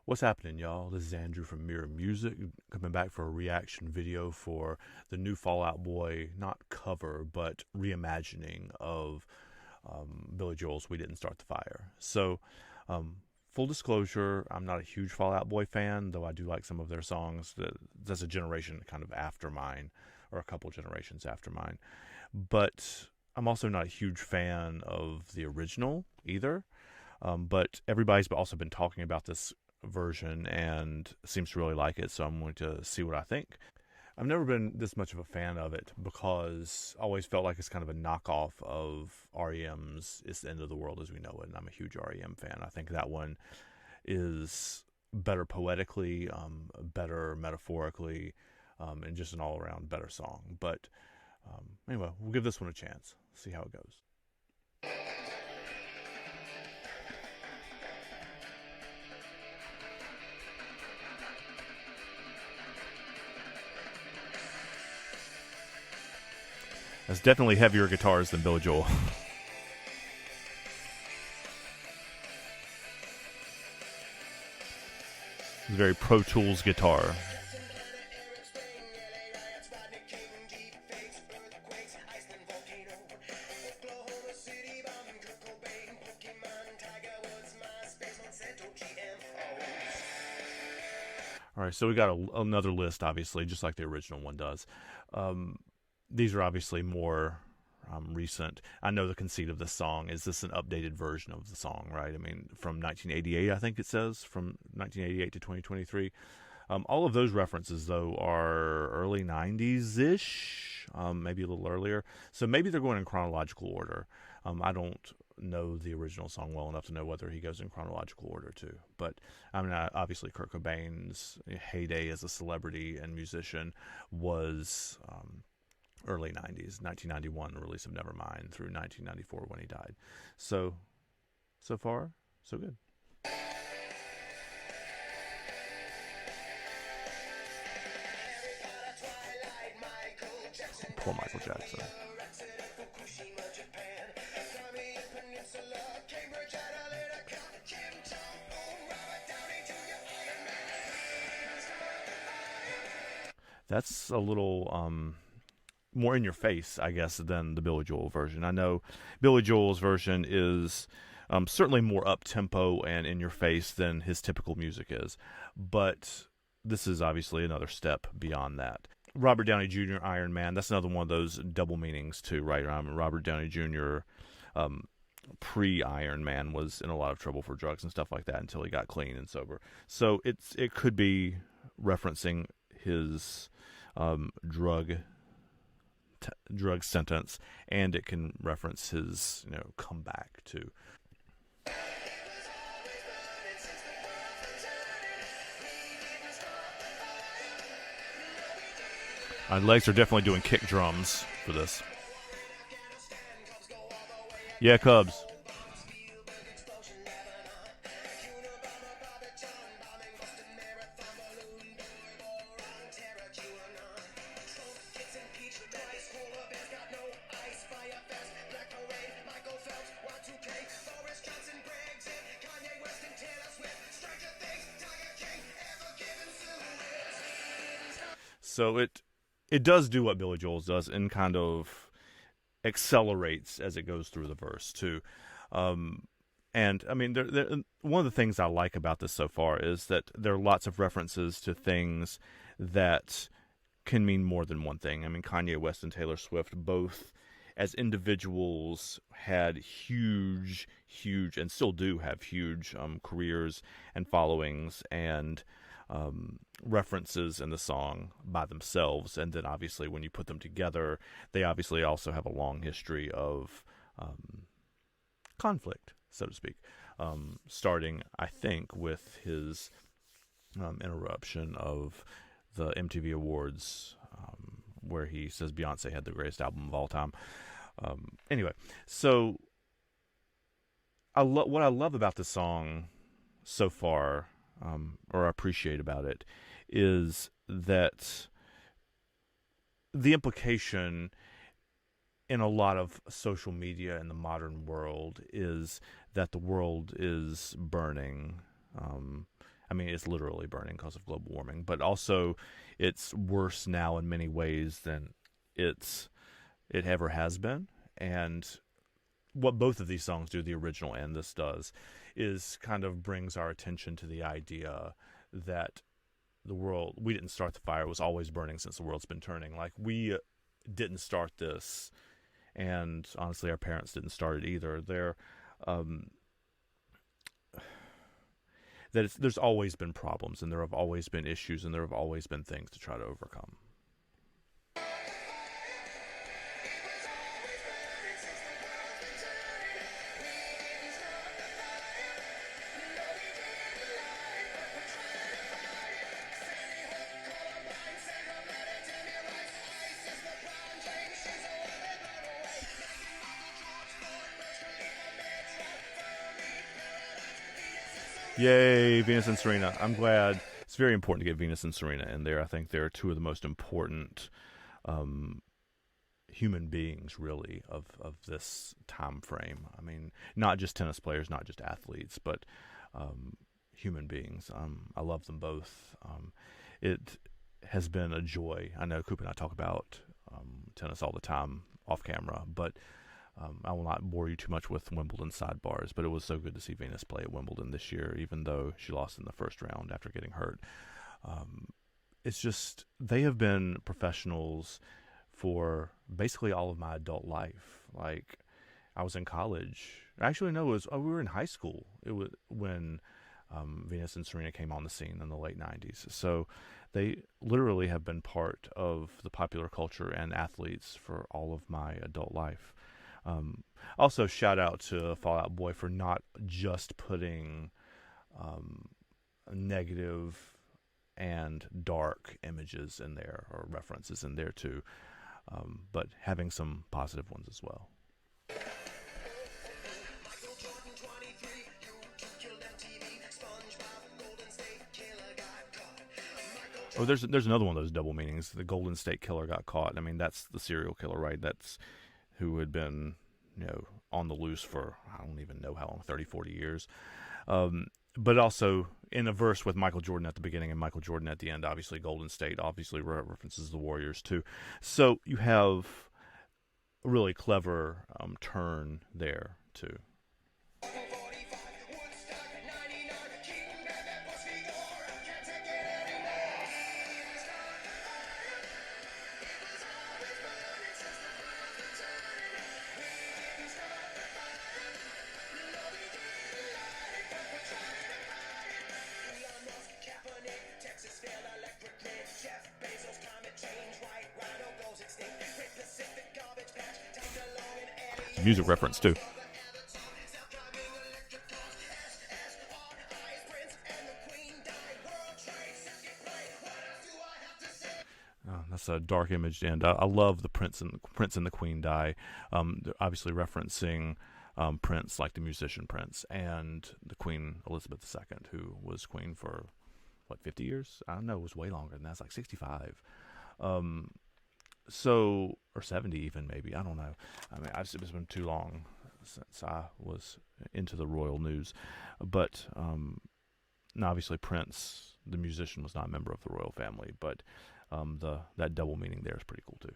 What's happening, y'all? This is Andrew from Mirror Music, coming back for a reaction video for the new Fall Out Boy, not cover, but reimagining of Billy Joel's We Didn't Start the Fire. So, full disclosure, I'm not a huge Fall Out Boy fan, though I do like some of their songs. That's a generation kind of after mine, or a couple generations after mine. But I'm also not a huge fan of the original either. But everybody's also been talking about this version and seems to really like it, so I'm going to see what I think. I've never been this much of a fan of it because I always felt like it's kind of a knockoff of REM's It's the End of the World as We Know It, and I'm a huge REM fan. I think that one is better poetically, better metaphorically, and just an all-around better song. But anyway, we'll give this one a chance, see how it goes. That's definitely heavier guitars than Billy Joel. It's a very Pro Tools guitar. All right, so we got another list, obviously, just like the original one does. These are obviously more recent. I know the conceit of this song is this an updated version of the song, right? I mean, from 1988, I think it says, from 1988 to 2023. All of those references, though, are early 90s-ish, maybe a little earlier. So maybe they're going in chronological order. I don't know the original song well enough to know whether he goes in chronological order, too. But, I mean, obviously Kurt Cobain's heyday as a celebrity and musician was early 90s, 1991, the release of Nevermind, through 1994 when he died. So far, so good. Poor Michael Jackson. That's a little more in your face, I guess, than the Billy Joel version. I know Billy Joel's version is certainly more up tempo and in your face than his typical music is, but this is obviously another step beyond that. Robert Downey Jr. Iron Man, that's another one of those double meanings too, right? Robert Downey Jr. Pre-Iron Man was in a lot of trouble for drugs and stuff like that until he got clean and sober. So it could be referencing his drug sentence, and it can reference his comeback too. My legs are definitely doing kick drums for this. Yeah, Cubs. So it does do what Billy Joel's does and kind of accelerates as it goes through the verse too. And I mean, one of the things I like about this so far is that there are lots of references to things that can mean more than one thing. I mean, Kanye West and Taylor Swift both, as individuals, had huge, and still do have huge careers and followings and references in the song by themselves. And then obviously when you put them together, they obviously also have a long history of conflict, so to speak, starting, I think, with his interruption of the MTV Awards, where he says Beyonce had the greatest album of all time. Anyway, so what I love about the song so far, or appreciate about it, is that the implication in a lot of social media in the modern world is that the world is burning. I mean, it's literally burning because of global warming, but also it's worse now in many ways than it ever has been. And what both of these songs do, the original and this does, is kind of brings our attention to the idea that the world, we didn't start the fire, it was always burning since the world's been turning. Like, we didn't start this, and honestly, our parents didn't start it either. Um, there's always been problems, and there have always been issues, and there have always been things to try to overcome. Yay, Venus and Serena. I'm glad. It's very important to get Venus and Serena in there. I think they're two of the most important um, human beings, really, of this time frame. I mean, not just tennis players, not just athletes, but human beings. I love them both. It has been a joy. I know Coop and I talk about tennis all the time off camera, but I will not bore you too much with Wimbledon sidebars, but it was so good to see Venus play at Wimbledon this year, even though she lost in the first round after getting hurt. It's just, they have been professionals for basically all of my adult life. Like, I was in college. Actually, no, we were in high school. It was when Venus and Serena came on the scene in the late 90s. So they literally have been part of the popular culture and athletes for all of my adult life. Also, shout out to Fall Out Boy for not just putting negative and dark images in there, or references in there too, but having some positive ones as well. Oh, there's another one of those double meanings. The Golden State Killer got caught. I mean, that's the serial killer, right? That's who had been, on the loose for, I don't even know how long, 30, 40 years. But also in a verse with Michael Jordan at the beginning and Michael Jordan at the end, obviously Golden State obviously references the Warriors too. So you have a really clever turn there too. Music reference too. That's a dark image, and I love the Prince and the Queen die. They're obviously referencing Prince, like the musician Prince, and the Queen Elizabeth II, who was queen for 50 years? I don't know. It was way longer than that. It's like 65. So, or 70 even, maybe. I don't know. I mean, it's been too long since I was into the royal news. But obviously Prince, the musician, was not a member of the royal family. But that double meaning there is pretty cool too.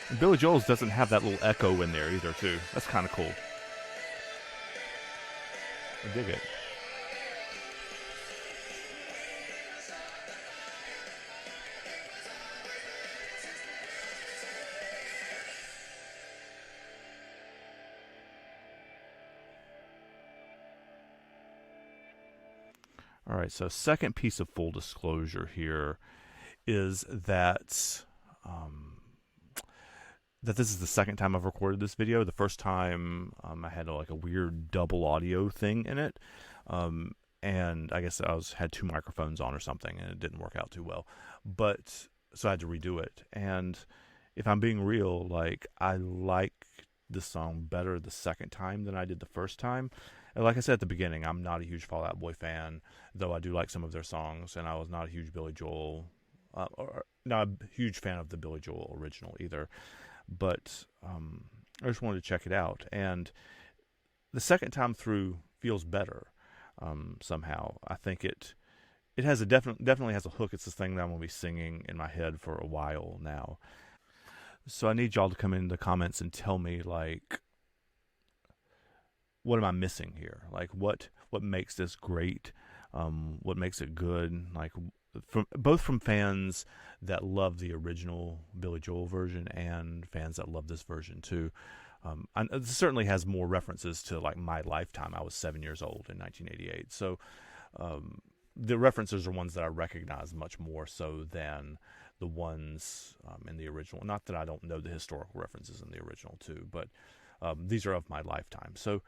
And Billy Joel's doesn't have that little echo in there either, too. That's kind of cool. I dig it. All right, so second piece of full disclosure here is that that this is the second time I've recorded this video. The first time I had a weird double audio thing in it, and I guess I had two microphones on or something, and it didn't work out too well. But so I had to redo it. And if I'm being real, I like this song better the second time than I did the first time. And like I said at the beginning, I'm not a huge Fall Out Boy fan, though I do like some of their songs, and I was not a huge Billy Joel. not a huge fan of the Billy Joel original either, but I just wanted to check it out. And the second time through feels better somehow. I think it has a definitely has a hook. It's this thing that I'm gonna be singing in my head for a while now. So I need y'all to come in the comments and tell me, like, what am I missing here? Like, what makes this great? What makes it good? Like, from fans that love the original Billy Joel version and fans that love this version too. It certainly has more references to like my lifetime. I was 7 years old in 1988, so the references are ones that I recognize much more so than the ones in the original. Not that I don't know the historical references in the original too, but these are of my lifetime. So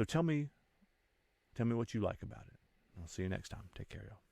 tell me what you like about it. I'll see you next time. Take care, y'all.